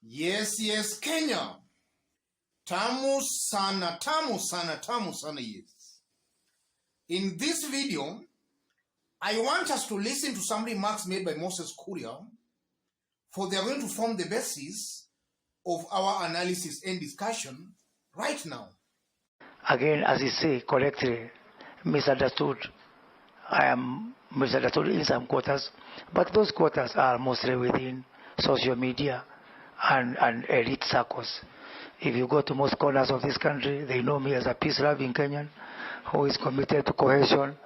Yes, Kenya. Tamu sana, yes. In this video, I want us to listen to some remarks made by Moses Kuria, for they are going to form the basis of our analysis and discussion right now. Again, as you say correctly, misunderstood. I am misunderstood in some quarters, but those quarters are mostly within social media and elite circles. If you go to most corners of this country, they know me as a peace-loving Kenyan who is committed to cohesion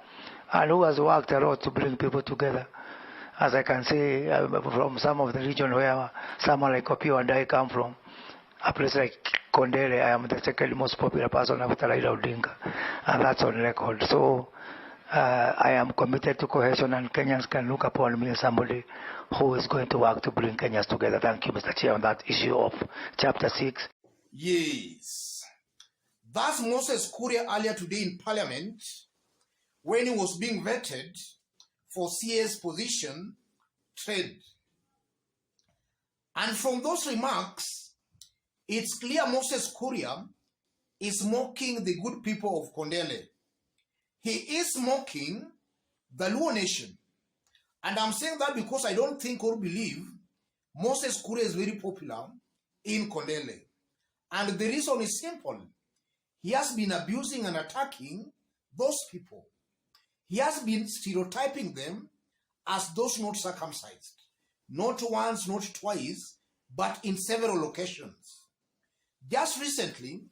and who has worked a lot to bring people together. As I can say, from some of the region where someone like Opio and I come from, a place like Kondele, I am the second most popular person after Raila Odinga, and that's on record. So I am committed to cohesion, and Kenyans can look upon me as somebody who is going to work to bring Kenyans together. Thank you, Mr. Chair, on that issue of Chapter 6. Yes. That's Moses Kuria earlier today in Parliament when he was being vetted for CS position, trade. And from those remarks, it's clear Moses Kuria is mocking the good people of Kondele. He is mocking the Luo nation. And I'm saying that because I don't think or believe Moses Kuria is very popular in Kondele. And the reason is simple. He has been abusing and attacking those people. He has been stereotyping them as those not circumcised. Not once, not twice, but in several occasions. Just recently,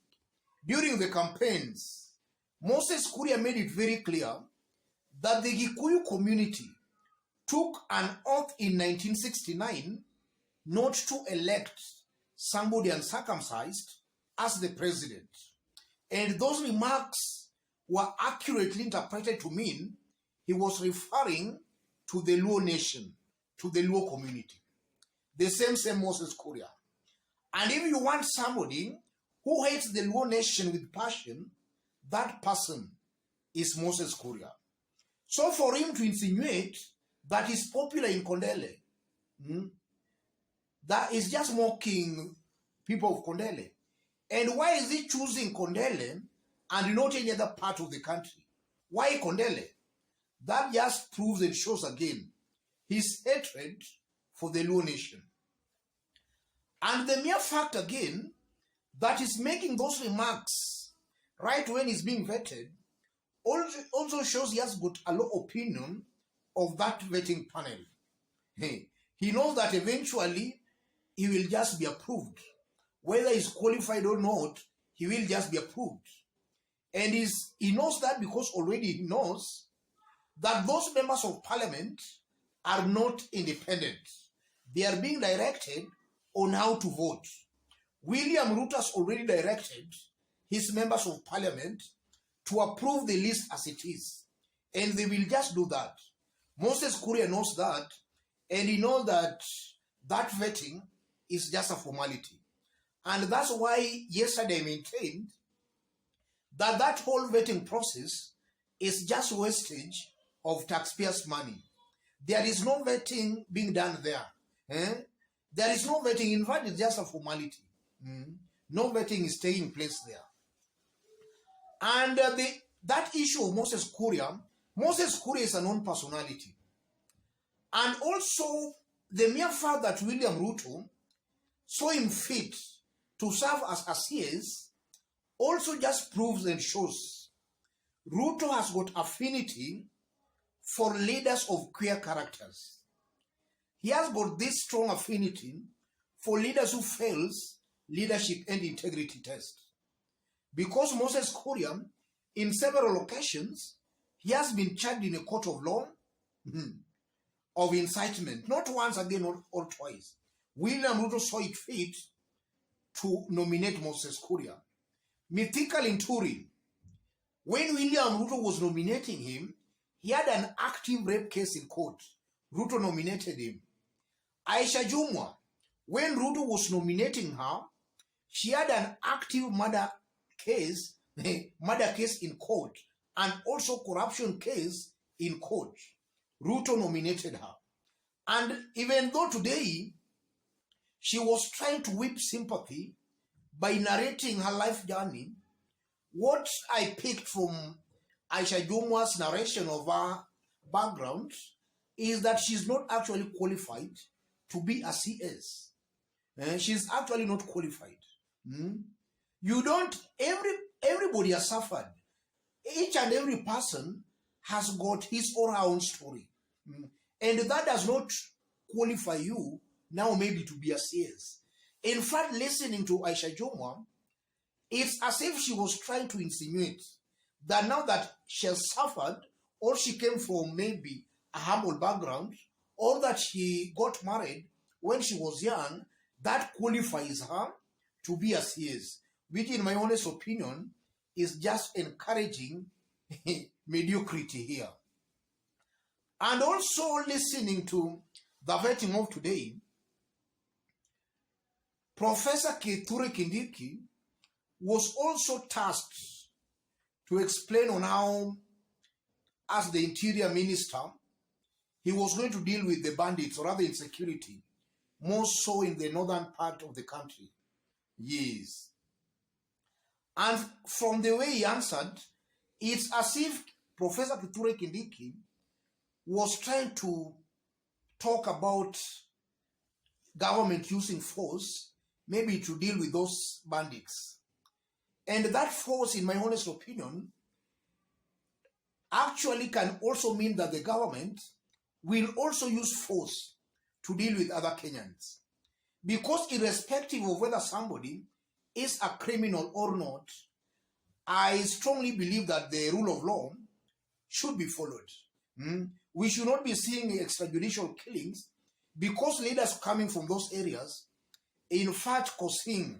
during the campaigns, Moses Kuria made it very clear that the Gikuyu community took an oath in 1969 not to elect somebody uncircumcised as the president. And those remarks were accurately interpreted to mean he was referring to the Luo nation, to the Luo community. The same Moses Kuria. And if you want somebody who hates the Luo nation with passion, that person is Moses Kuria. So for him to insinuate that he's popular in Kondele, that is just mocking people of Kondele. And why is he choosing Kondele and not any other part of the country? Why Kondele? That just proves and shows again his hatred for the Luo nation. And the mere fact again that he's making those remarks right when he's being vetted also shows he has got a low opinion of that vetting panel. He knows that eventually he will just be approved. Whether he's qualified or not, he will just be approved. And he knows that because already he knows that those members of parliament are not independent. They are being directed on how to vote. William Ruto has already directed his members of parliament to approve the list as it is. And they will just do that. Moses Kuria knows that, and he knows that that vetting is just a formality. And that's why yesterday I maintained that that whole vetting process is just wastage of taxpayers' money. There is no vetting being done there. There is no vetting. In fact, it's just a formality. No vetting is taking place there. And that issue of Moses Kuria is a known personality. And also, the mere fact that William Ruto saw him fit to serve as a CS also just proves and shows Ruto has got affinity for leaders of queer characters. He has got this strong affinity for leaders who fails leadership and integrity test. Because Moses Kuria, in several occasions, he has been charged in a court of law of incitement. Not once again or twice. William Ruto saw it fit to nominate Moses Kuria. Mythical in Turi, when William Ruto was nominating him, he had an active rape case in court. Ruto nominated him. Aisha Jumwa, when Ruto was nominating her, she had an active murder case in court, and also corruption case in court. Ruto nominated her. And even though today she was trying to whip sympathy by narrating her life journey. What I picked from Aisha Jumwa's narration of her background is that she's not actually qualified to be a CS. She's actually not qualified. You don't, everybody has suffered. Each and every person has got his or her own story. And that does not qualify you now maybe to be a CS. In fact, listening to Aisha Jumwa, it's as if she was trying to insinuate that now that she has suffered, or she came from maybe a humble background, or that she got married when she was young, that qualifies her to be a CS, which in my honest opinion is just encouraging mediocrity here. And also listening to the vetting of today, Professor Kithure Kindiki was also tasked to explain on how, as the interior minister, he was going to deal with the bandits, or rather insecurity, more so in the northern part of the country. Yes. And from the way he answered, it's as if Professor Kithure Kindiki was trying to talk about government using force, maybe to deal with those bandits. And that force, in my honest opinion, actually can also mean that the government will also use force to deal with other Kenyans. Because irrespective of whether somebody is a criminal or not, I strongly believe that the rule of law should be followed. We should not be seeing extrajudicial killings because leaders coming from those areas, in fact, Kosing,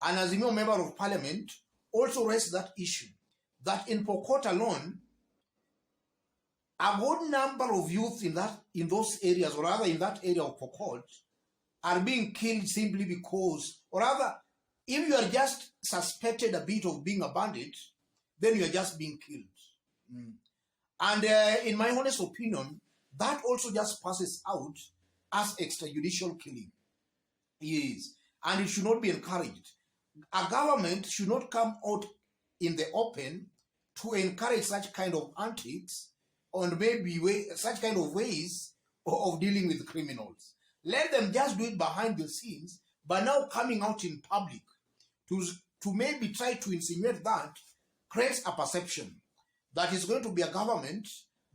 and as a member of parliament, also raised that issue, that in Pokot alone, a good number of youth in those areas, or rather in that area of Pokot, are being killed simply because, or rather, if you are just suspected a bit of being a bandit, then you are just being killed. And in my honest opinion, that also just passes out as extrajudicial killing. Yes. And it should not be encouraged. A government should not come out in the open to encourage such kind of antics, or maybe such kind of ways of dealing with criminals. Let them just do it behind the scenes, but now coming out in public to maybe try to insinuate that creates a perception that is going to be a government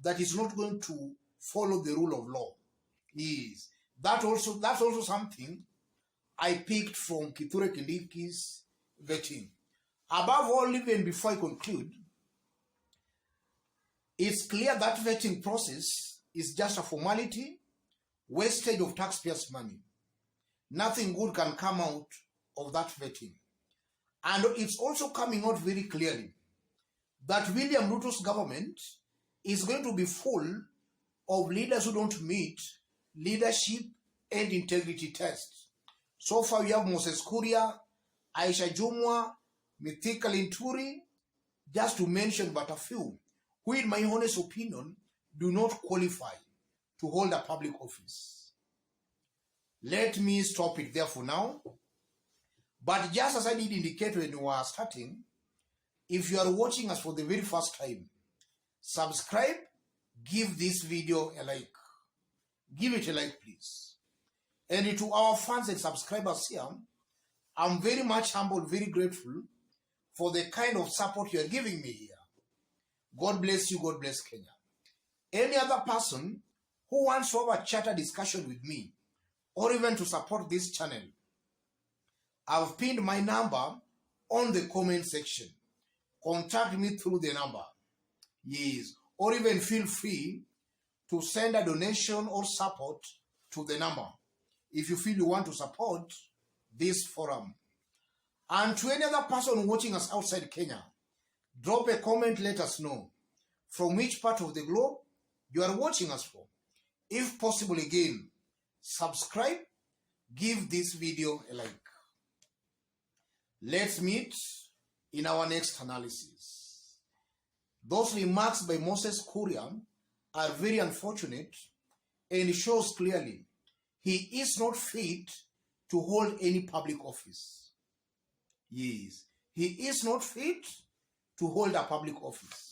that is not going to follow the rule of law. Yes. That's also something I picked from Kithure Kindiki's vetting. Above all, even before I conclude, it's clear that vetting process is just a formality, wastage of taxpayers' money. Nothing good can come out of that vetting. And it's also coming out very clearly that William Ruto's government is going to be full of leaders who don't meet leadership and integrity tests. So far, we have Moses Kuria, Aisha Jumwa, Mithika Linturi, just to mention but a few, who in my honest opinion do not qualify to hold a public office. Let me stop it there for now. But just as I did indicate when we were starting, if you are watching us for the very first time, subscribe, give this video a like. Give it a like, please. And to our fans and subscribers here, I'm very much humbled, very grateful for the kind of support you are giving me here. God bless you, God bless Kenya. Any other person who wants to have a chatter discussion with me, or even to support this channel, I've pinned my number on the comment section. Contact me through the number. Yes. Or even feel free to send a donation or support to the number if you feel you want to support this forum. And to any other person watching us outside Kenya, drop a comment, let us know from which part of the globe you are watching us from. If possible, again, subscribe, give this video a like. Let's meet in our next analysis. Those remarks by Moses Kuria are very unfortunate and shows clearly he is not fit to hold any public office. Yes, he is not fit to hold a public office.